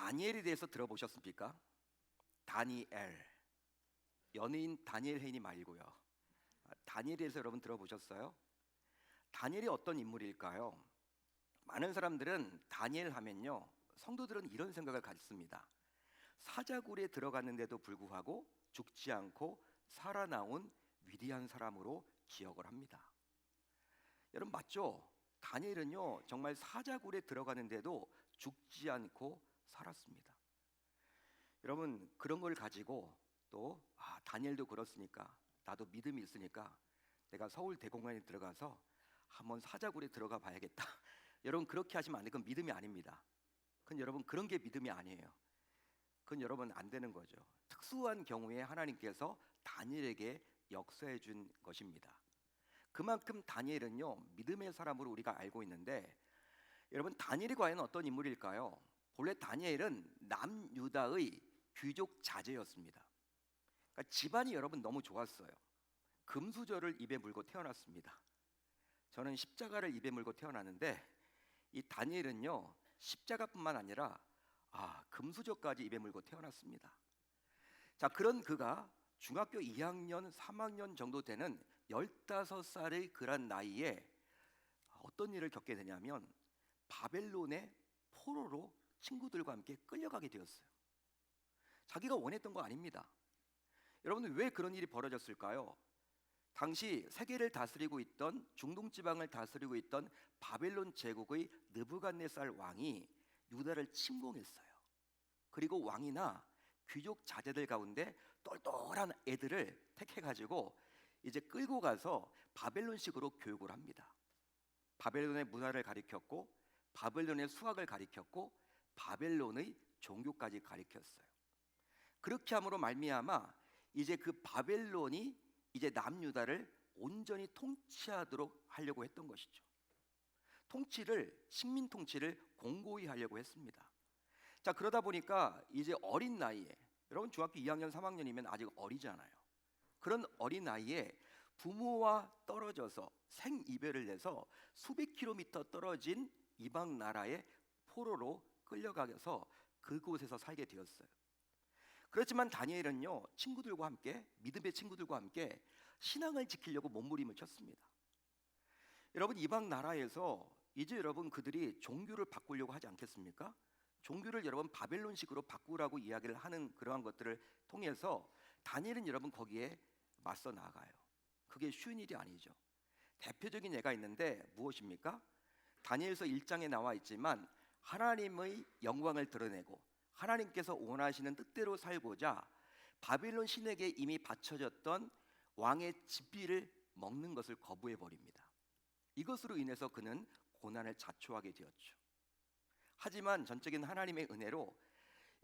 다니엘에 대해서 들어보셨습니까? 다니엘, 연예인 다니엘 헤인이 말고요. 다니엘에 대해서 여러분 들어보셨어요? 다니엘이 어떤 인물일까요? 많은 사람들은 다니엘 하면요, 성도들은 이런 생각을 갖습니다. 사자굴에 들어갔는데도 불구하고 죽지 않고 살아나온 위대한 사람으로 기억을 합니다. 여러분 맞죠? 다니엘은요 정말 사자굴에 들어가는데도 죽지 않고 살았습니다. 여러분 그런 걸 가지고 또 다니엘도 그렇으니까 나도 믿음이 있으니까 내가 서울대공원에 들어가서 한번 사자굴에 들어가 봐야겠다. 여러분 그렇게 하시면 안 돼요. 그건 믿음이 아닙니다. 그건 여러분 그런 게 믿음이 아니에요. 그건 여러분 안 되는 거죠. 특수한 경우에 하나님께서 다니엘에게 역사해 준 것입니다. 그만큼 다니엘은요 믿음의 사람으로 우리가 알고 있는데, 여러분 다니엘이 과연 어떤 인물일까요? 본래 다니엘은 남유다의 귀족 자제였습니다. 그러니까 집안이 여러분 너무 좋았어요. 금수저를 입에 물고 태어났습니다. 저는 십자가를 입에 물고 태어났는데 이 다니엘은요 십자가뿐만 아니라 금수저까지 입에 물고 태어났습니다. 자, 그런 그가 중학교 2학년, 3학년 정도 되는 15살의 그런 나이에 어떤 일을 겪게 되냐면 바벨론의 포로로 친구들과 함께 끌려가게 되었어요. 자기가 원했던 거 아닙니다. 여러분들 왜 그런 일이 벌어졌을까요? 당시 세계를 다스리고 있던, 중동 지방을 다스리고 있던 바벨론 제국의 느부갓네살 왕이 유다를 침공했어요. 그리고 왕이나 귀족 자제들 가운데 똘똘한 애들을 택해가지고 이제 끌고 가서 바벨론식으로 교육을 합니다. 바벨론의 문화를 가리켰고 바벨론의 수학을 가리켰고 바벨론의 종교까지 가리켰어요. 그렇게 함으로 말미암아 이제 그 바벨론이 이제 남유다를 온전히 통치하도록 하려고 했던 것이죠. 식민 통치를 공고히 하려고 했습니다. 자, 그러다 보니까 이제 어린 나이에, 여러분 중학교 2학년 3학년이면 아직 어리잖아요. 그런 어린 나이에 부모와 떨어져서 생이별을 해서 수백 킬로미터 떨어진 이방 나라의 포로로 끌려가서 그곳에서 살게 되었어요. 그렇지만 다니엘은요 친구들과 함께, 믿음의 친구들과 함께 신앙을 지키려고 몸부림을 쳤습니다. 여러분 이방 나라에서 이제 여러분 그들이 종교를 바꾸려고 하지 않겠습니까? 종교를 여러분 바벨론식으로 바꾸라고 이야기를 하는 그러한 것들을 통해서 다니엘은 여러분 거기에 맞서 나가요. 그게 쉬운 일이 아니죠. 대표적인 예가 있는데 무엇입니까? 다니엘서 1장에 나와 있지만 하나님의 영광을 드러내고 하나님께서 원하시는 뜻대로 살고자 바벨론 신에게 이미 바쳐졌던 왕의 집비를 먹는 것을 거부해 버립니다. 이것으로 인해서 그는 고난을 자초하게 되었죠. 하지만 전적인 하나님의 은혜로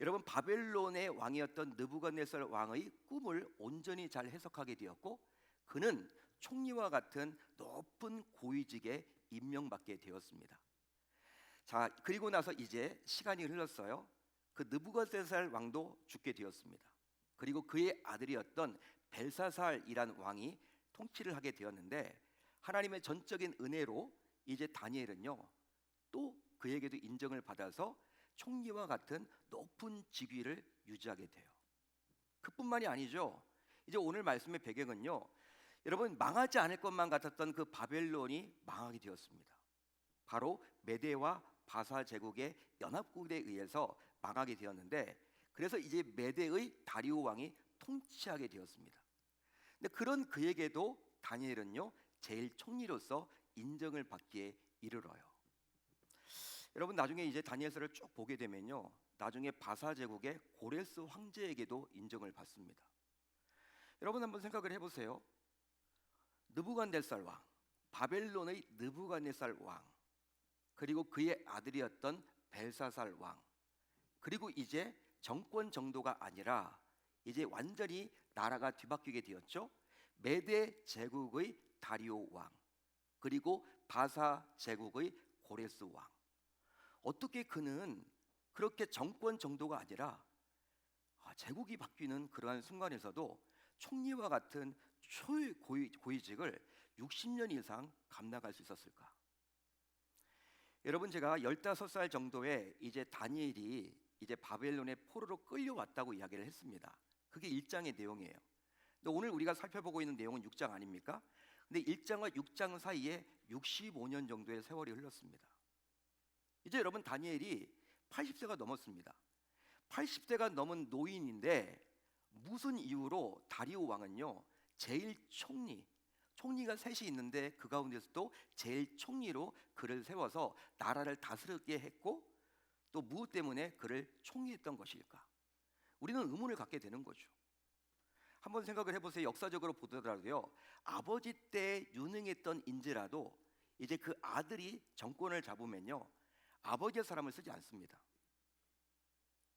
여러분 바벨론의 왕이었던 느부갓네살 왕의 꿈을 온전히 잘 해석하게 되었고 그는 총리와 같은 높은 고위직에 임명받게 되었습니다. 자, 그리고 나서 이제 시간이 흘렀어요. 그 느부갓네살 왕도 죽게 되었습니다. 그리고 그의 아들이었던 벨사살이란 왕이 통치를 하게 되었는데 하나님의 전적인 은혜로 이제 다니엘은요 또 그에게도 인정을 받아서 총리와 같은 높은 직위를 유지하게 돼요. 그뿐만이 아니죠. 이제 오늘 말씀의 배경은요 여러분 망하지 않을 것만 같았던 그 바벨론이 망하게 되었습니다. 바로 메대와 바사 제국의 연합군에 의해서 망하게 되었는데 그래서 이제 메대의 다리오 왕이 통치하게 되었습니다. 근데 그런 그에게도 다니엘은요 제일 총리로서 인정을 받기에 이르러요. 여러분 나중에 이제 다니엘서를 쭉 보게 되면요 나중에 바사 제국의 고레스 황제에게도 인정을 받습니다. 여러분 한번 생각을 해보세요. 느부갓네살 왕, 바벨론의 느부갓네살 왕, 그리고 그의 아들이었던 벨사살 왕, 그리고 이제 정권 정도가 아니라 이제 완전히 나라가 뒤바뀌게 되었죠. 메대 제국의 다리오 왕, 그리고 바사 제국의 고레스 왕. 어떻게 그는 그렇게 정권 정도가 아니라 제국이 바뀌는 그러한 순간에서도 총리와 같은 초고위직을 60년 이상 감당할 수 있었을까? 여러분 제가 15살 정도에 이제 다니엘이 이제 바벨론의 포로로 끌려왔다고 이야기를 했습니다. 그게 1장의 내용이에요. 근데 오늘 우리가 살펴보고 있는 내용은 6장 아닙니까? 근데 1장과 6장 사이에 65년 정도의 세월이 흘렀습니다. 이제 여러분 다니엘이 80세가 넘었습니다. 80세가 넘은 노인인데 무슨 이유로 다리오 왕은요 제일 총리가 셋이 있는데 그 가운데서도 제일 총리로 그를 세워서 나라를 다스리게 했고 또 무엇 때문에 그를 총리했던 것일까? 우리는 의문을 갖게 되는 거죠. 한번 생각을 해보세요. 역사적으로 보더라도요 아버지 때 유능했던 인재라도 이제 그 아들이 정권을 잡으면요 아버지의 사람을 쓰지 않습니다.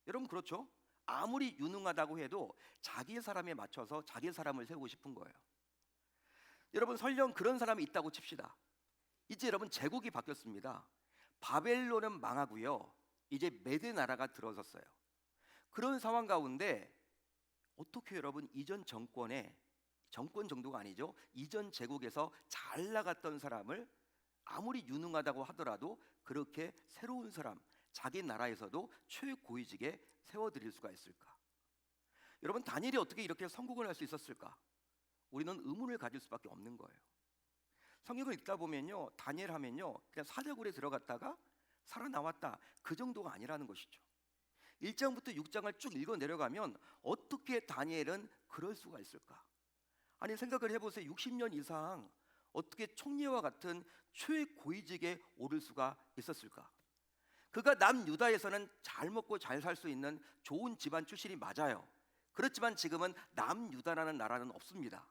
여러분 그렇죠? 아무리 유능하다고 해도 자기의 사람에 맞춰서 자기의 사람을 세우고 싶은 거예요. 여러분 설령 그런 사람이 있다고 칩시다. 이제 여러분 제국이 바뀌었습니다. 바벨론은 망하고요 이제 메대 나라가 들어섰어요. 그런 상황 가운데 어떻게 여러분 이전 정권 정도가 아니죠. 이전 제국에서 잘 나갔던 사람을 아무리 유능하다고 하더라도 그렇게 새로운 사람, 자기 나라에서도 최고위직에 세워드릴 수가 있을까? 여러분 다니엘이 어떻게 이렇게 성공을 할 수 있었을까? 우리는 의문을 가질 수밖에 없는 거예요. 성경을 읽다 보면요 다니엘 하면요 그냥 사자굴에 들어갔다가 살아나왔다 그 정도가 아니라는 것이죠. 1장부터 6장을 쭉 읽어 내려가면 어떻게 다니엘은 그럴 수가 있을까? 아니 생각을 해보세요. 60년 이상 어떻게 총리와 같은 최고위직에 오를 수가 있었을까? 그가 남유다에서는 잘 먹고 잘 살 수 있는 좋은 집안 출신이 맞아요. 그렇지만 지금은 남유다라는 나라는 없습니다.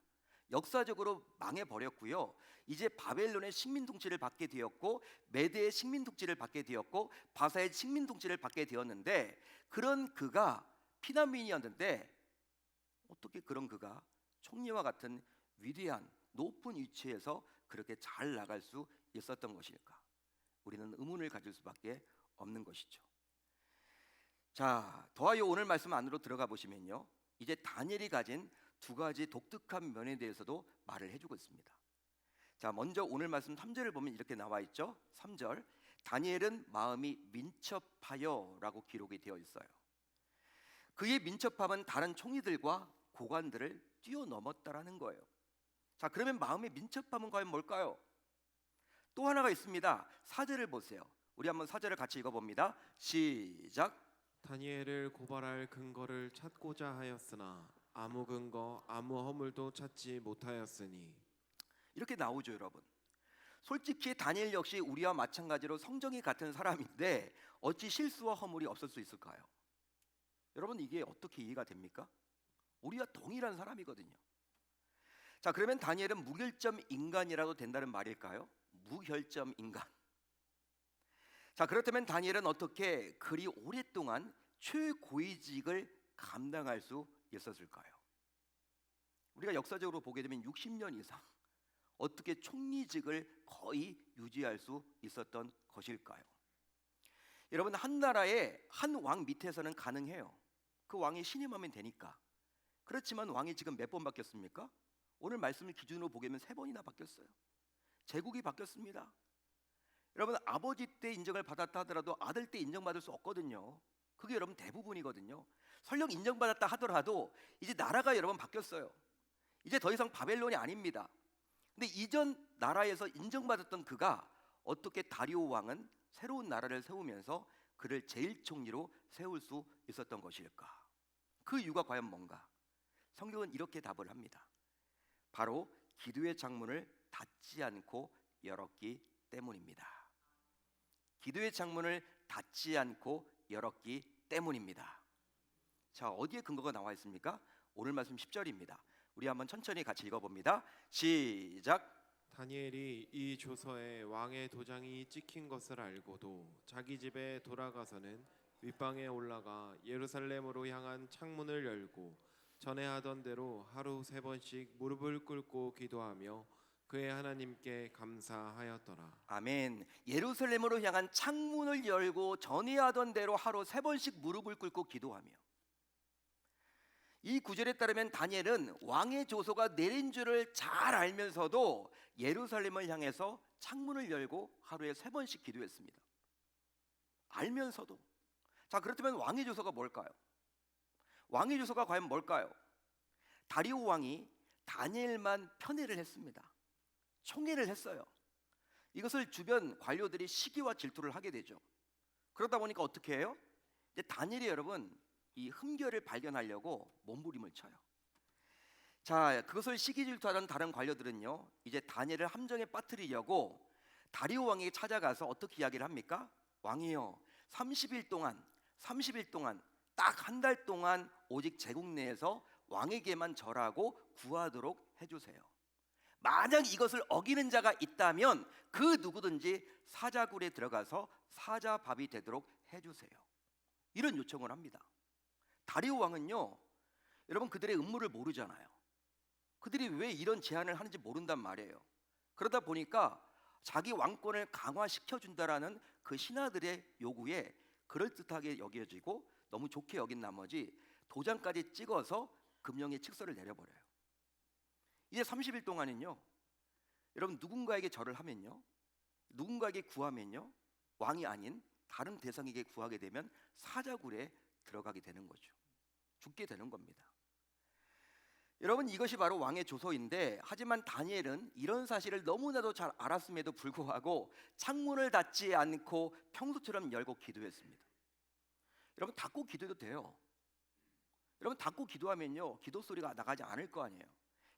역사적으로 망해버렸고요 이제 바벨론의 식민 통치를 받게 되었고 메대의 식민 통치를 받게 되었고 바사의 식민 통치를 받게 되었는데 그런 그가 피난민이었는데 어떻게 그런 그가 총리와 같은 위대한 높은 위치에서 그렇게 잘 나갈 수 있었던 것일까? 우리는 의문을 가질 수밖에 없는 것이죠. 자, 더하여 오늘 말씀 안으로 들어가 보시면요 이제 다니엘이 가진 두 가지 독특한 면에 대해서도 말을 해주고 있습니다. 자, 먼저 오늘 말씀 3절을 보면 이렇게 나와 있죠. 3절 다니엘은 마음이 민첩하여 라고 기록이 되어 있어요. 그의 민첩함은 다른 총리들과 고관들을 뛰어넘었다라는 거예요. 자, 그러면 마음의 민첩함은 과연 뭘까요? 또 하나가 있습니다. 4절을 보세요. 우리 한번 4절을 같이 읽어봅니다. 시작. 다니엘을 고발할 근거를 찾고자 하였으나 아무 근거 아무 허물도 찾지 못하였으니. 이렇게 나오죠 여러분. 솔직히 다니엘 역시 우리와 마찬가지로 성정이 같은 사람인데 어찌 실수와 허물이 없을 수 있을까요? 여러분 이게 어떻게 이해가 됩니까? 우리와 동일한 사람이거든요. 자, 그러면 다니엘은 무결점 인간이라도 된다는 말일까요? 무결점 인간. 자, 그렇다면 다니엘은 어떻게 그리 오랫동안 최고위직을 감당할 수 있었을까요? 우리가 역사적으로 보게 되면 60년 이상 어떻게 총리직을 거의 유지할 수 있었던 것일까요? 여러분 한 나라의 한 왕 밑에서는 가능해요. 그 왕이 신임하면 되니까. 그렇지만 왕이 지금 몇 번 바뀌었습니까? 오늘 말씀을 기준으로 보게 되면 3번이나 바뀌었어요. 제국이 바뀌었습니다. 여러분 아버지 때 인정을 받았다 하더라도 아들 때 인정받을 수 없거든요. 그게 여러분 대부분이거든요. 설령 인정받았다 하더라도 이제 나라가 여러분 바뀌었어요. 이제 더 이상 바벨론이 아닙니다. 근데 이전 나라에서 인정받았던 그가 어떻게 다리오 왕은 새로운 나라를 세우면서 그를 제1총리로 세울 수 있었던 것일까? 그 이유가 과연 뭔가? 성경은 이렇게 답을 합니다. 바로 기도의 창문을 닫지 않고 열었기 때문입니다. 기도의 창문을 닫지 않고 열었기 때문입니다. 자, 어디에 근거가 나와 있습니까? 오늘 말씀 10절입니다. 우리 한번 천천히 같이 읽어봅니다. 시작. 다니엘이 이 조서에 왕의 도장이 찍힌 것을 알고도 자기 집에 돌아가서는 윗방에 올라가 예루살렘으로 향한 창문을 열고 전에 하던 대로 하루 3번씩 무릎을 꿇고 기도하며 그의 하나님께 감사하였더라. 아멘. 예루살렘으로 향한 창문을 열고 전에 하던 대로 하루 3번씩 무릎을 꿇고 기도하며. 이 구절에 따르면 다니엘은 왕의 조서가 내린 줄을 잘 알면서도 예루살렘을 향해서 창문을 열고 하루에 3번씩 기도했습니다. 알면서도. 자, 그렇다면 왕의 조서가 뭘까요? 왕의 조서가 과연 뭘까요? 다리오 왕이 다니엘만 편애를 했습니다. 총애를 했어요. 이것을 주변 관료들이 시기와 질투를 하게 되죠. 그러다 보니까 어떻게 해요? 이제 다니엘이 여러분 이 흠결을 발견하려고 몸부림을 쳐요. 자, 그것을 시기 질투하던 다른 관료들은요, 이제 다니엘을 함정에 빠뜨리려고 다리오 왕에게 찾아가서 어떻게 이야기를 합니까? 왕이요, 30일 동안 딱 한 달 동안 오직 제국 내에서 왕에게만 절하고 구하도록 해주세요. 만약 이것을 어기는 자가 있다면 그 누구든지 사자굴에 들어가서 사자밥이 되도록 해주세요. 이런 요청을 합니다. 다리오 왕은요, 여러분 그들의 음모를 모르잖아요. 그들이 왜 이런 제안을 하는지 모른단 말이에요. 그러다 보니까 자기 왕권을 강화시켜준다라는 그 신하들의 요구에 그럴듯하게 여겨지고 너무 좋게 여긴 나머지 도장까지 찍어서 금령의 칙서를 내려버려요. 이제 30일 동안은요, 여러분 누군가에게 절을 하면요, 누군가에게 구하면요, 왕이 아닌 다른 대상에게 구하게 되면 사자굴에 들어가게 되는 거죠. 죽게 되는 겁니다. 여러분 이것이 바로 왕의 조서인데, 하지만 다니엘은 이런 사실을 너무나도 잘 알았음에도 불구하고 창문을 닫지 않고 평소처럼 열고 기도했습니다. 여러분 닫고 기도해도 돼요. 여러분 닫고 기도하면요, 기도 소리가 나가지 않을 거 아니에요.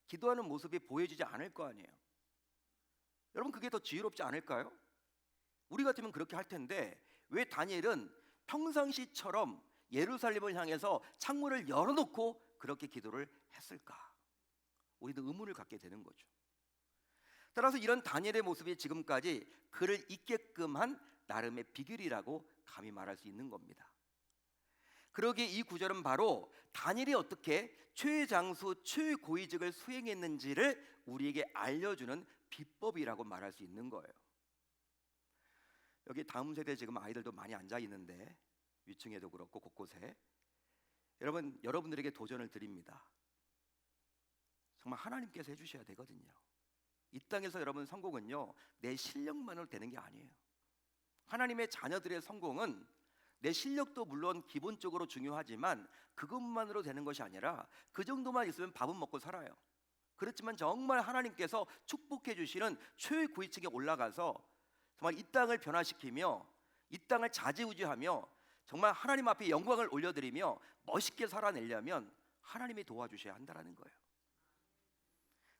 기도하는 모습이 보여지지 않을 거 아니에요. 여러분 그게 더 지혜롭지 않을까요? 우리 같으면 그렇게 할 텐데 왜 다니엘은 평상시처럼 예루살렘을 향해서 창문을 열어놓고 그렇게 기도를 했을까? 우리도 의문을 갖게 되는 거죠. 따라서 이런 다니엘의 모습이 지금까지 그를 잊게끔 한 나름의 비결이라고 감히 말할 수 있는 겁니다. 그러기에 이 구절은 바로 다니엘이 어떻게 최장수 최고위직을 수행했는지를 우리에게 알려주는 비법이라고 말할 수 있는 거예요. 여기 다음 세대 지금 아이들도 많이 앉아 있는데 위층에도 그렇고 곳곳에 여러분들에게 도전을 드립니다. 정말 하나님께서 해주셔야 되거든요. 이 땅에서 여러분 성공은요, 내 실력만으로 되는 게 아니에요. 하나님의 자녀들의 성공은 내 실력도 물론 기본적으로 중요하지만 그것만으로 되는 것이 아니라 그 정도만 있으면 밥은 먹고 살아요. 그렇지만 정말 하나님께서 축복해 주시는 최고위층에 올라가서 정말 이 땅을 변화시키며 이 땅을 좌지우지하며 정말 하나님 앞에 영광을 올려드리며 멋있게 살아내려면 하나님이 도와주셔야 한다는 거예요.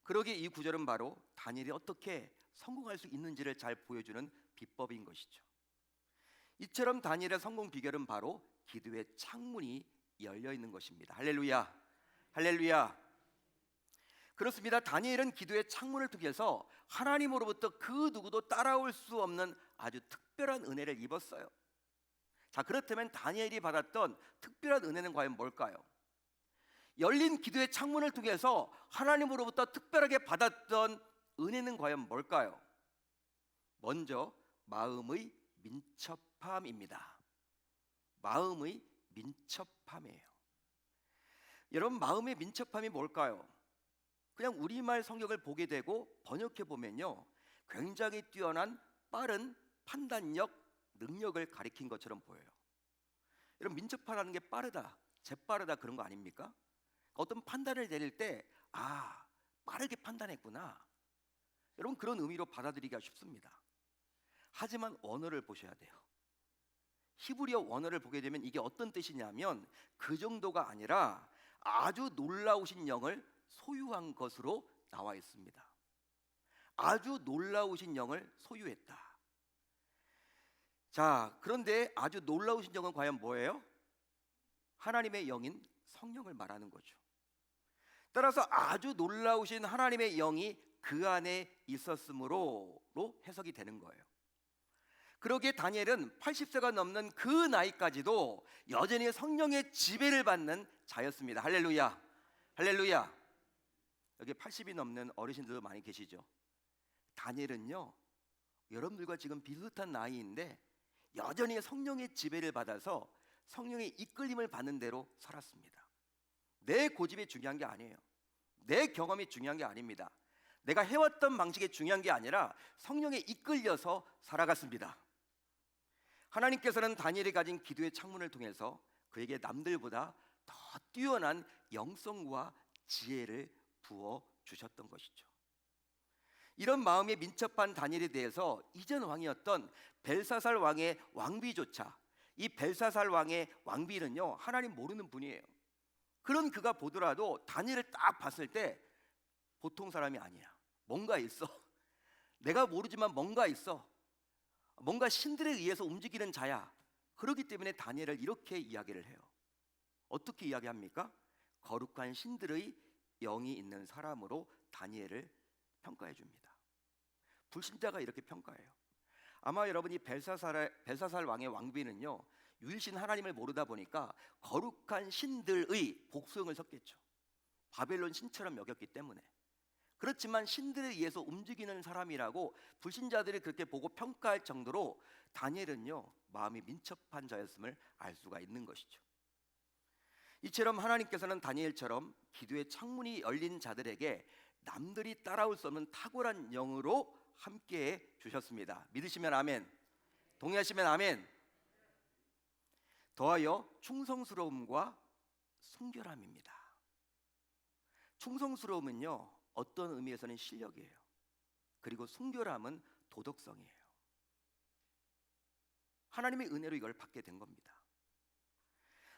그러기에 이 구절은 바로 다니엘이 어떻게 성공할 수 있는지를 잘 보여주는 비법인 것이죠. 이처럼 다니엘의 성공 비결은 바로 기도의 창문이 열려 있는 것입니다. 할렐루야, 할렐루야. 그렇습니다. 다니엘은 기도의 창문을 통해서 하나님으로부터 그 누구도 따라올 수 없는 아주 특별한 은혜를 입었어요. 자, 그렇다면 다니엘이 받았던 특별한 은혜는 과연 뭘까요? 열린 기도의 창문을 통해서 하나님으로부터 특별하게 받았던 은혜는 과연 뭘까요? 먼저 마음의 민첩함입니다. 마음의 민첩함이에요. 여러분 마음의 민첩함이 뭘까요? 그냥 우리말 성경을 보게 되고 번역해 보면요, 굉장히 뛰어난 빠른 판단력, 능력을 가리킨 것처럼 보여요. 여러분 민첩하다는 게 빠르다, 재빠르다 그런 거 아닙니까? 어떤 판단을 내릴 때 빠르게 판단했구나, 여러분 그런 의미로 받아들이기가 쉽습니다. 하지만 원어를 보셔야 돼요. 히브리어 원어를 보게 되면 이게 어떤 뜻이냐면 그 정도가 아니라 아주 놀라우신 영을 소유한 것으로 나와 있습니다. 아주 놀라우신 영을 소유했다. 자, 그런데 아주 놀라우신 영은 과연 뭐예요? 하나님의 영인 성령을 말하는 거죠. 따라서 아주 놀라우신 하나님의 영이 그 안에 있었으므로로 해석이 되는 거예요. 그러기에 다니엘은 80세가 넘는 그 나이까지도 여전히 성령의 지배를 받는 자였습니다. 할렐루야, 할렐루야. 여기 80이 넘는 어르신들도 많이 계시죠. 다니엘은요, 여러분들과 지금 비슷한 나이인데 여전히 성령의 지배를 받아서 성령의 이끌림을 받는 대로 살았습니다. 내 고집이 중요한 게 아니에요. 내 경험이 중요한 게 아닙니다. 내가 해왔던 방식이 중요한 게 아니라 성령에 이끌려서 살아갔습니다. 하나님께서는 다니엘이 가진 기도의 창문을 통해서 그에게 남들보다 더 뛰어난 영성과 지혜를 부어 주셨던 것이죠. 이런 마음에 민첩한 다니엘에 대해서 이전 왕이었던 벨사살 왕의 왕비조차, 이 벨사살 왕의 왕비는요, 하나님 모르는 분이에요. 그런 그가 보더라도 다니엘을 딱 봤을 때 보통 사람이 아니야. 뭔가 있어. 내가 모르지만 뭔가 있어. 뭔가 신들에 의해서 움직이는 자야. 그렇기 때문에 다니엘을 이렇게 이야기를 해요. 어떻게 이야기합니까? 거룩한 신들의 영이 있는 사람으로 다니엘을 평가해 줍니다. 불신자가 이렇게 평가해요. 아마 여러분이 벨사살 왕의 왕비는요, 유일신 하나님을 모르다 보니까 거룩한 신들의 복수형을 섰겠죠. 바벨론 신처럼 여겼기 때문에. 그렇지만 신들에 의해서 움직이는 사람이라고 불신자들이 그렇게 보고 평가할 정도로 다니엘은요, 마음이 민첩한 자였음을 알 수가 있는 것이죠. 이처럼 하나님께서는 다니엘처럼 기도의 창문이 열린 자들에게 남들이 따라올 수 없는 탁월한 영으로 함께해 주셨습니다. 믿으시면 아멘, 동의하시면 아멘. 더하여 충성스러움과 순결함입니다. 충성스러움은요, 어떤 의미에서는 실력이에요. 그리고 순결함은 도덕성이에요. 하나님의 은혜로 이걸 받게 된 겁니다.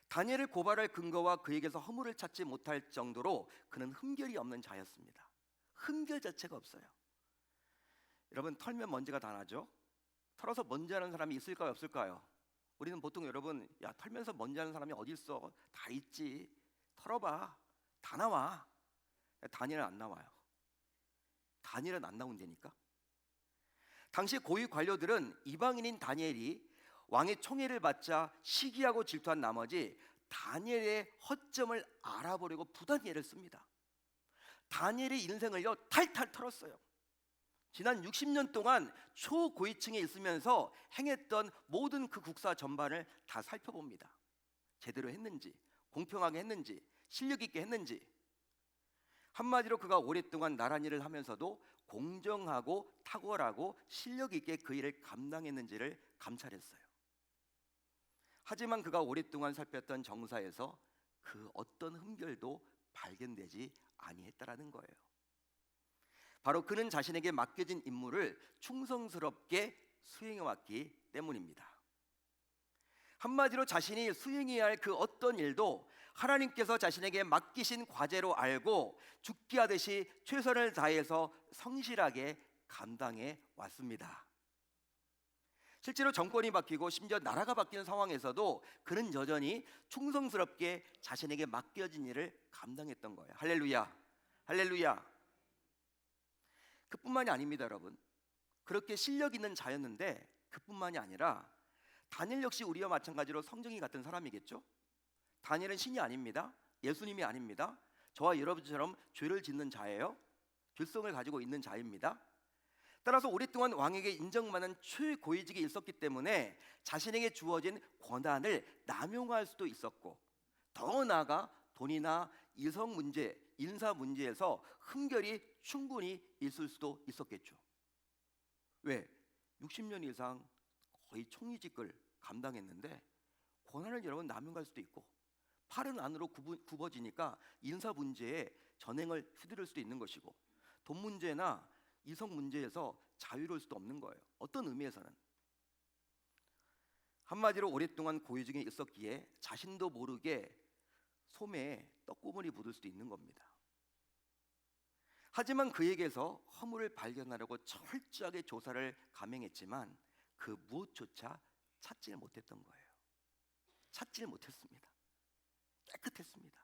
다니엘을 고발할 근거와 그에게서 허물을 찾지 못할 정도로 그는 흠결이 없는 자였습니다. 흠결 자체가 없어요. 여러분, 털면 먼지가 다 나죠? 털어서 먼지 하는 사람이 있을까요, 없을까요? 우리는 보통 여러분, 야, 털면서 먼지 하는 사람이 어디 있어? 다 있지. 털어봐. 다 나와. 다니엘은 안 나와요. 다니엘은 안 나온다니까. 당시 고위 관료들은 이방인인 다니엘이 왕의 총애를 받자 시기하고 질투한 나머지 다니엘의 허점을 알아보려고 부단히 애를 씁니다. 다니엘의 인생을요, 탈탈 털었어요. 지난 60년 동안 초고위층에 있으면서 행했던 모든 그 국사 전반을 다 살펴봅니다. 제대로 했는지, 공평하게 했는지, 실력 있게 했는지. 한마디로 그가 오랫동안 나란 일을 하면서도 공정하고 탁월하고 실력 있게 그 일을 감당했는지를 감찰했어요. 하지만 그가 오랫동안 살폈던 정사에서 그 어떤 흠결도 발견되지 아니했다라는 거예요. 바로 그는 자신에게 맡겨진 임무를 충성스럽게 수행해왔기 때문입니다. 한마디로 자신이 수행해야 할 그 어떤 일도 하나님께서 자신에게 맡기신 과제로 알고 죽기 하듯이 최선을 다해서 성실하게 감당해 왔습니다. 실제로 정권이 바뀌고 심지어 나라가 바뀌는 상황에서도 그는 여전히 충성스럽게 자신에게 맡겨진 일을 감당했던 거예요. 할렐루야, 할렐루야. 그뿐만이 아닙니다, 여러분. 그렇게 실력 있는 자였는데 그뿐만이 아니라 다니엘 역시 우리와 마찬가지로 성정이 같은 사람이겠죠. 다니엘은 신이 아닙니다. 예수님이 아닙니다. 저와 여러분처럼 죄를 짓는 자예요. 죄성을 가지고 있는 자입니다. 따라서 오랫동안 왕에게 인정받는 최고위직에 있었기 때문에 자신에게 주어진 권한을 남용할 수도 있었고, 더 나아가 돈이나 이성 문제, 인사 문제에서 흠결이 충분히 있을 수도 있었겠죠. 왜? 60년 이상 거의 총리직을 감당했는데 권한을 여러분 남용할 수도 있고, 팔은 안으로 굽어지니까 인사 문제에 전횡을 휘두를 수도 있는 것이고, 돈 문제나 이성 문제에서 자유로울 수도 없는 거예요. 어떤 의미에서는. 한마디로 오랫동안 고위직에 있었기에 자신도 모르게 소매에 떡고물이 묻을 수도 있는 겁니다. 하지만 그에게서 허물을 발견하려고 철저하게 조사를 감행했지만 그 무엇조차 찾지를 못했던 거예요. 찾지를 못했습니다. 깨끗했습니다.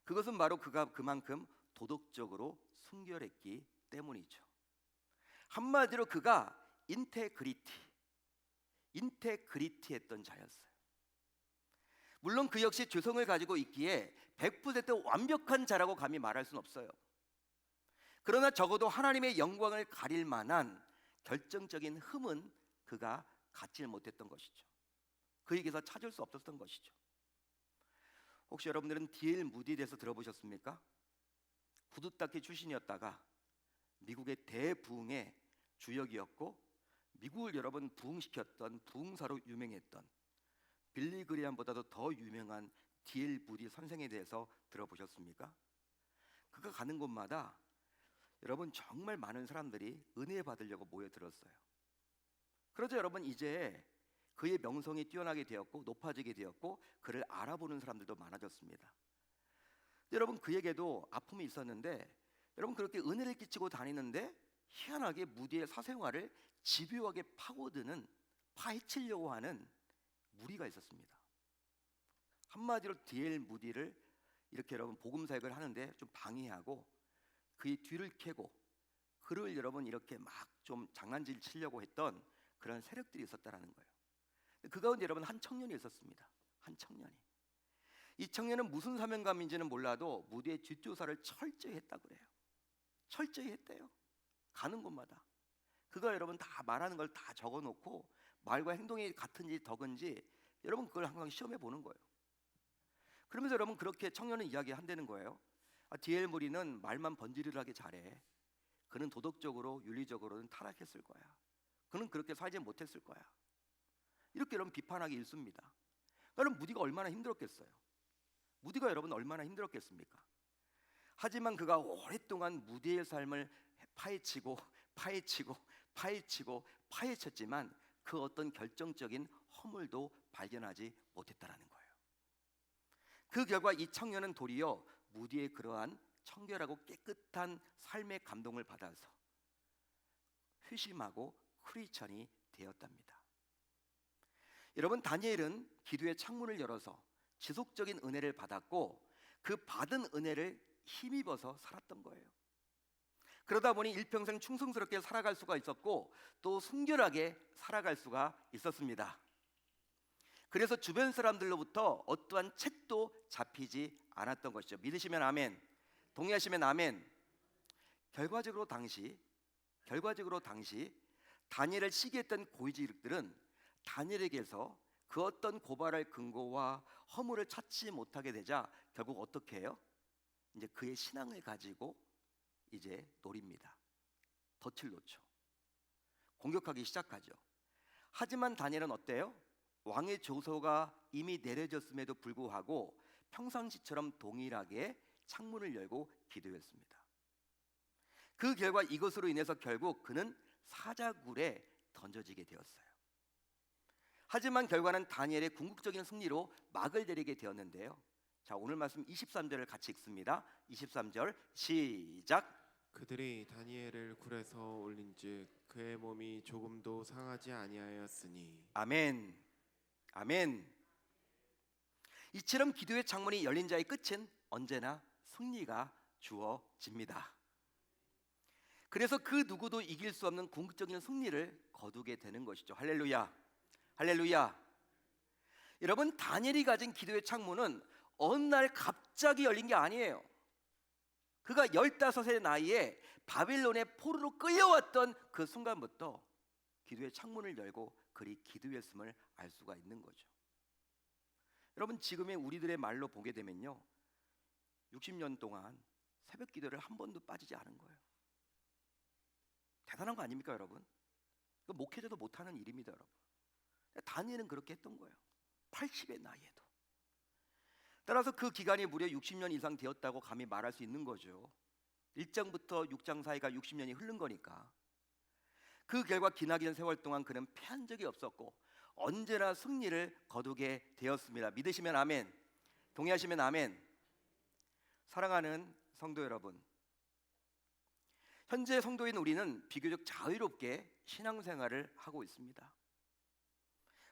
그것은 바로 그가 그만큼 도덕적으로 순결했기 때문이죠. 한마디로 그가 인테그리티했던 자였어요. 물론 그 역시 죄성을 가지고 있기에 100% 완벽한 자라고 감히 말할 수는 없어요. 그러나 적어도 하나님의 영광을 가릴 만한 결정적인 흠은 그가 갖지 못했던 것이죠. 그에게서 찾을 수 없었던 것이죠. 혹시 여러분들은 D.L. 무디에 대해서 들어보셨습니까? 구두닦이 출신이었다가 미국의 대부흥의 주역이었고 미국을 여러분 부흥시켰던 부흥사로 유명했던 빌리 그레함보다도 더 유명한 D.L. 무디 선생에 대해서 들어보셨습니까? 그가 가는 곳마다 여러분 정말 많은 사람들이 은혜 받으려고 모여들었어요. 그러자 여러분 이제 그의 명성이 뛰어나게 되었고 높아지게 되었고 그를 알아보는 사람들도 많아졌습니다. 여러분 그에게도 아픔이 있었는데 여러분 그렇게 은혜를 끼치고 다니는데 희한하게 무디의 사생활을 집요하게 파고드는 파헤치려고 하는 무리가 있었습니다. 한마디로 D.L. 무디를 이렇게 여러분 복음 사역을 하는데 좀 방해하고 그의 뒤를 캐고 그를 여러분 이렇게 막 좀 장난질 치려고 했던 그런 세력들이 있었다라는 거예요. 그 가운데 여러분 한 청년이 있었습니다. 한 청년이. 이 청년은 무슨 사명감인지는 몰라도 무디의 뒷조사를 철저히 했다고 그래요. 철저히 했대요. 가는 곳마다. 그가 여러분 다 말하는 걸 다 적어놓고 말과 행동이 같은지 덕은지 여러분 그걸 항상 시험해 보는 거예요. 그러면서 여러분 그렇게 청년은 이야기한다는 거예요. D.L. 무디는 말만 번지르르하게 잘해. 그는 도덕적으로 윤리적으로는 타락했을 거야. 그는 그렇게 살지 못했을 거야. 이렇게 여러분 비판하기 일쑤입니다. 여러분 무디가 얼마나 힘들었겠어요. 무디가 여러분 얼마나 힘들었겠습니까? 하지만 그가 오랫동안 무디의 삶을 파헤치고 파헤쳤지만 그 어떤 결정적인 허물도 발견하지 못했다라는 거예요. 그 결과 이 청년은 도리어 무디의 그러한 청결하고 깨끗한 삶의 감동을 받아서 회심하고 크리스천이 되었답니다. 여러분 다니엘은 기도의 창문을 열어서 지속적인 은혜를 받았고 그 받은 은혜를 힘입어서 살았던 거예요. 그러다 보니 일평생 충성스럽게 살아갈 수가 있었고 또 순결하게 살아갈 수가 있었습니다. 그래서 주변 사람들로부터 어떠한 책도 잡히지 않았던 것이죠. 믿으시면 아멘, 동의하시면 아멘. 결과적으로 당시 다니엘을 시기했던 고위직들은 다니엘에게서 그 어떤 고발할 근거와 허물을 찾지 못하게 되자 결국 어떻게 해요? 이제 그의 신앙을 가지고 이제 노립니다. 덫을 놓죠. 공격하기 시작하죠. 하지만 다니엘은 어때요? 왕의 조서가 이미 내려졌음에도 불구하고 평상시처럼 동일하게 창문을 열고 기도했습니다. 그 결과 이것으로 인해서 결국 그는 사자굴에 던져지게 되었어요. 하지만 결과는 다니엘의 궁극적인 승리로 막을 내리게 되었는데요. 자, 오늘 말씀 23절을 같이 읽습니다. 23절 시작. 그들이 다니엘을 굴에서 올린즉 그의 몸이 조금도 상하지 아니하였으니. 아멘. 아멘. 이처럼 기도의 창문이 열린 자의 끝은 언제나 승리가 주어집니다. 그래서 그 누구도 이길 수 없는 궁극적인 승리를 거두게 되는 것이죠. 할렐루야. 할렐루야. 여러분 다니엘이 가진 기도의 창문은 어느 날 갑자기 열린 게 아니에요. 그가 15의 나이에 바빌론의 포로로 끌려왔던 그 순간부터 기도의 창문을 열고 그리 기도했음을 알 수가 있는 거죠. 여러분 지금의 우리들의 말로 보게 되면요 60년 동안 새벽 기도를 한 번도 빠지지 않은 거예요. 대단한 거 아닙니까 여러분? 목회자도 못하는 일입니다 여러분. 다니엘은 그렇게 했던 거예요. 80의 나이에도. 따라서 그 기간이 무려 60년 이상 되었다고 감히 말할 수 있는 거죠. 1장부터 6장 사이가 60년이 흐른 거니까. 그 결과 기나긴 세월 동안 그는 패한 적이 없었고 언제나 승리를 거두게 되었습니다. 믿으시면 아멘, 동의하시면 아멘. 사랑하는 성도 여러분, 현재 성도인 우리는 비교적 자유롭게 신앙생활을 하고 있습니다.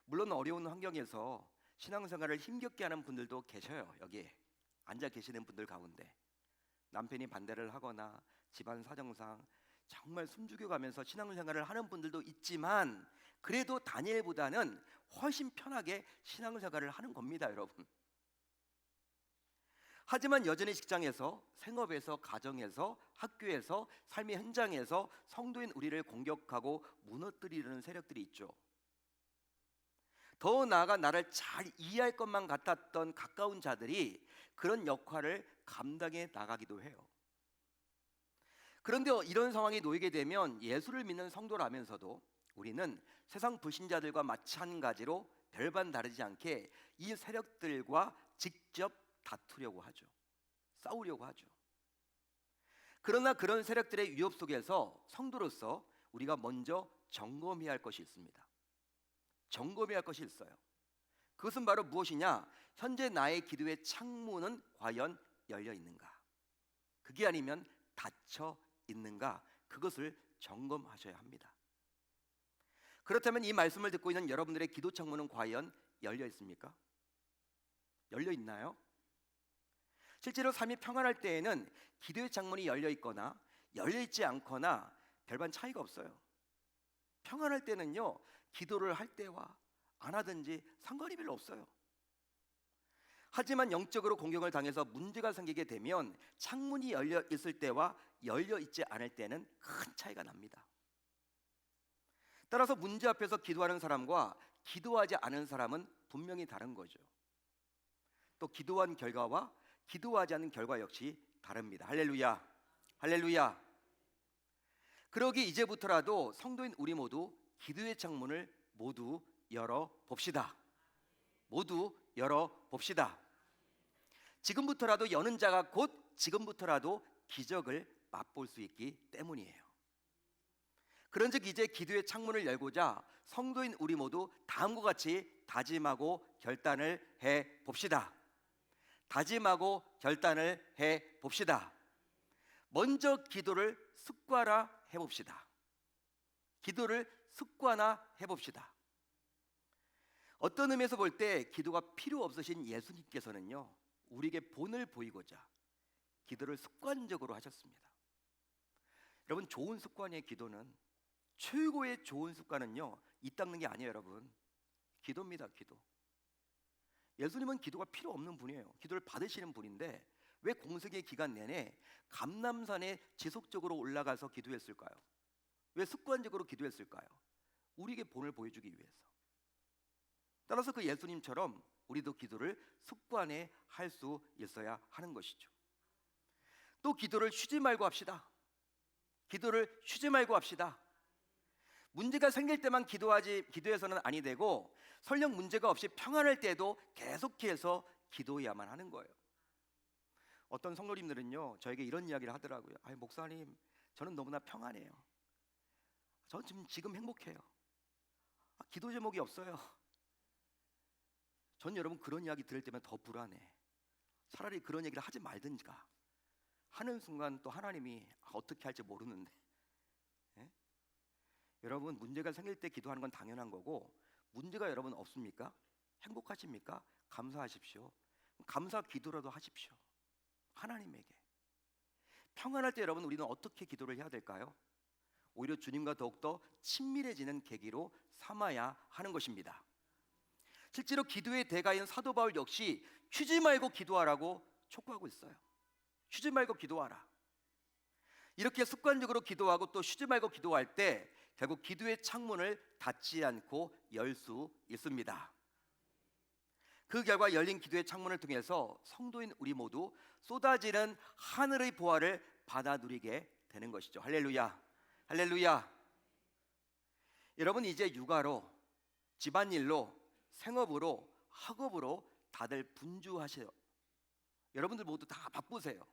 물론 어려운 환경에서 신앙생활을 힘겹게 하는 분들도 계셔요. 여기에 앉아 계시는 분들 가운데 남편이 반대를 하거나 집안 사정상 정말 숨죽여가면서 신앙생활을 하는 분들도 있지만 그래도 다니엘보다는 훨씬 편하게 신앙생활을 하는 겁니다 여러분. 하지만 여전히 직장에서, 생업에서, 가정에서, 학교에서, 삶의 현장에서 성도인 우리를 공격하고 무너뜨리려는 세력들이 있죠. 더 나아가 나를 잘 이해할 것만 같았던 가까운 자들이 그런 역할을 감당해 나가기도 해요. 그런데 이런 상황이 놓이게 되면 예수를 믿는 성도라면서도 우리는 세상 불신자들과 마찬가지로 별반 다르지 않게 이 세력들과 직접 다투려고 하죠. 싸우려고 하죠. 그러나 그런 세력들의 위협 속에서 성도로서 우리가 먼저 점검해야 할 것이 있습니다. 점검해야 할 것이 있어요. 그것은 바로 무엇이냐? 현재 나의 기도의 창문은 과연 열려 있는가? 그게 아니면 닫혀 있는가? 그것을 점검하셔야 합니다. 그렇다면 이 말씀을 듣고 있는 여러분들의 기도 창문은 과연 열려 있습니까? 열려 있나요? 실제로 삶이 평안할 때에는 기도의 창문이 열려 있거나 열려 있지 않거나 별반 차이가 없어요. 평안할 때는요, 기도를 할 때와 안 하든지 상관이 별로 없어요. 하지만 영적으로 공격을 당해서 문제가 생기게 되면 창문이 열려 있을 때와 열려 있지 않을 때는 큰 차이가 납니다. 따라서 문제 앞에서 기도하는 사람과 기도하지 않은 사람은 분명히 다른 거죠. 또 기도한 결과와 기도하지 않은 결과 역시 다릅니다. 할렐루야, 할렐루야. 그러기 이제부터라도 성도인 우리 모두 기도의 창문을 모두 열어 봅시다. 모두 열어 봅시다. 지금부터라도 여는 자가 곧 지금부터라도 기적을 맛볼 수 있기 때문이에요. 그런즉 이제 기도의 창문을 열고자 성도인 우리 모두 다음과 같이 다짐하고 결단을 해 봅시다. 다짐하고 결단을 해 봅시다. 먼저 기도를 습관화 해 봅시다. 기도를 습관화 해 봅시다. 어떤 의미에서 볼 때 기도가 필요 없으신 예수님께서는요, 우리에게 본을 보이고자 기도를 습관적으로 하셨습니다. 여러분, 좋은 습관의 기도는, 최고의 좋은 습관은요, 이 닦는 게 아니에요. 여러분, 기도입니다. 기도. 예수님은 기도가 필요 없는 분이에요. 기도를 받으시는 분인데 왜 공생의 기간 내내 감람산에 지속적으로 올라가서 기도했을까요? 왜 습관적으로 기도했을까요? 우리에게 본을 보여주기 위해서. 따라서 그 예수님처럼 우리도 기도를 습관에 할 수 있어야 하는 것이죠. 또 기도를 쉬지 말고 합시다. 기도를 쉬지 말고 합시다. 문제가 생길 때만 기도해서는 아니 되고, 설령 문제가 없이 평안할 때도 계속해서 기도해야만 하는 거예요. 어떤 성도님들은요, 저에게 이런 이야기를 하더라고요. 아니, 목사님, 저는 너무나 평안해요. 저는 지금 행복해요. 기도 제목이 없어요. 전 여러분, 그런 이야기 들을 때면 더 불안해. 차라리 그런 얘기를 하지 말든가 하는 순간 또 하나님이 어떻게 할지 모르는데, 예? 여러분, 문제가 생길 때 기도하는 건 당연한 거고, 문제가 여러분 없습니까? 행복하십니까? 감사하십시오. 감사 기도라도 하십시오. 하나님에게. 평안할 때 여러분, 우리는 어떻게 기도를 해야 될까요? 오히려 주님과 더욱더 친밀해지는 계기로 삼아야 하는 것입니다. 실제로 기도의 대가인 사도 바울 역시 쉬지 말고 기도하라고 촉구하고 있어요. 쉬지 말고 기도하라. 이렇게 습관적으로 기도하고 또 쉬지 말고 기도할 때 결국 기도의 창문을 닫지 않고 열 수 있습니다. 그 결과 열린 기도의 창문을 통해서 성도인 우리 모두 쏟아지는 하늘의 보화를 받아 누리게 되는 것이죠. 할렐루야, 할렐루야. 여러분, 이제 육아로, 집안일로, 생업으로, 학업으로 다들 분주하세요. 여러분들 모두 다 바쁘세요.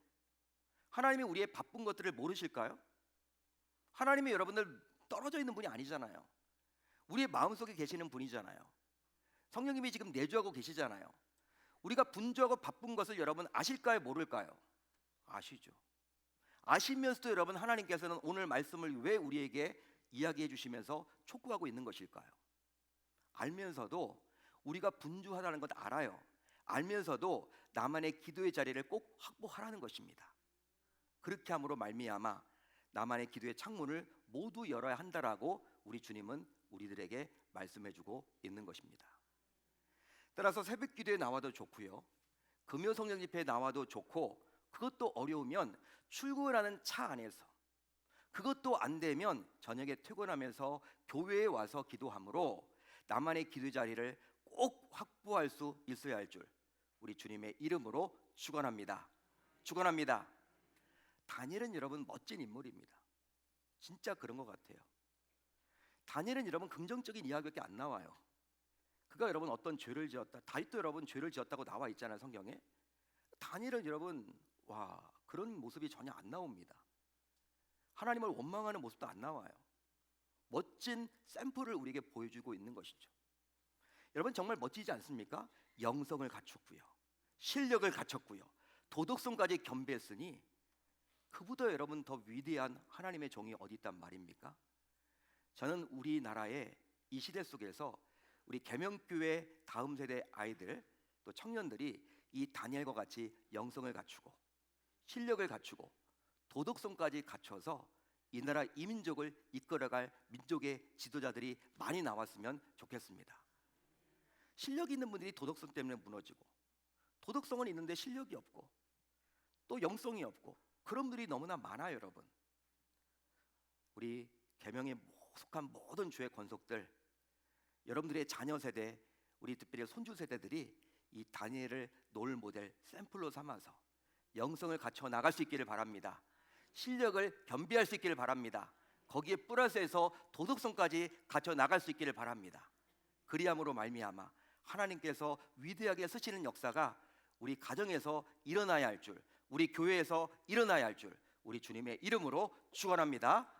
하나님이 우리의 바쁜 것들을 모르실까요? 하나님이 여러분들 떨어져 있는 분이 아니잖아요. 우리의 마음속에 계시는 분이잖아요. 성령님이 지금 내주하고 계시잖아요. 우리가 분주하고 바쁜 것을 여러분 아실까요? 모를까요? 아시죠. 아시면서도 여러분, 하나님께서는 오늘 말씀을 왜 우리에게 이야기해 주시면서 촉구하고 있는 것일까요? 알면서도 우리가 분주하다는 것 알아요. 알면서도 나만의 기도의 자리를 꼭 확보하라는 것입니다. 그렇게 함으로 말미암아 나만의 기도의 창문을 모두 열어야 한다라고 우리 주님은 우리들에게 말씀해주고 있는 것입니다. 따라서 새벽 기도에 나와도 좋고요, 금요 성령 집회에 나와도 좋고, 그것도 어려우면 출근하는 차 안에서, 그것도 안 되면 저녁에 퇴근하면서 교회에 와서 기도함으로 나만의 기도 자리를 꼭 확보할 수 있어야 할 줄 우리 주님의 이름으로 축원합니다. 축원합니다. 다니엘은 여러분 멋진 인물입니다. 진짜 그런 것 같아요. 다니엘은 여러분 긍정적인 이야기밖에 안 나와요. 그가 여러분 어떤 죄를 지었다. 다윗도 여러분 죄를 지었다고 나와 있잖아요, 성경에. 다니엘은 여러분 그런 모습이 전혀 안 나옵니다. 하나님을 원망하는 모습도 안 나와요. 멋진 샘플을 우리에게 보여주고 있는 것이죠. 여러분 정말 멋지지 않습니까? 영성을 갖췄고요, 실력을 갖췄고요, 도덕성까지 겸비했으니 그보다 여러분 더 위대한 하나님의 종이 어디 있단 말입니까? 저는 우리나라의 이 시대 속에서 우리 계명교회 다음 세대 아이들 또 청년들이 이 다니엘과 같이 영성을 갖추고 실력을 갖추고 도덕성까지 갖춰서 이 나라 이민족을 이끌어갈 민족의 지도자들이 많이 나왔으면 좋겠습니다. 실력이 있는 분들이 도덕성 때문에 무너지고, 도덕성은 있는데 실력이 없고 또 영성이 없고, 그런 분들이 너무나 많아요. 여러분, 우리 계명에 속한 모든 주의 권속들, 여러분들의 자녀 세대, 우리 특별히 손주 세대들이 이 다니엘을 롤 모델 샘플로 삼아서 영성을 갖춰 나갈 수 있기를 바랍니다. 실력을 겸비할 수 있기를 바랍니다. 거기에 플러스해서 도덕성까지 갖춰 나갈 수 있기를 바랍니다. 그리함으로 말미암아 하나님께서 위대하게 쓰시는 역사가 우리 가정에서 일어나야 할 줄, 우리 교회에서 일어나야 할 줄 우리 주님의 이름으로 축원합니다.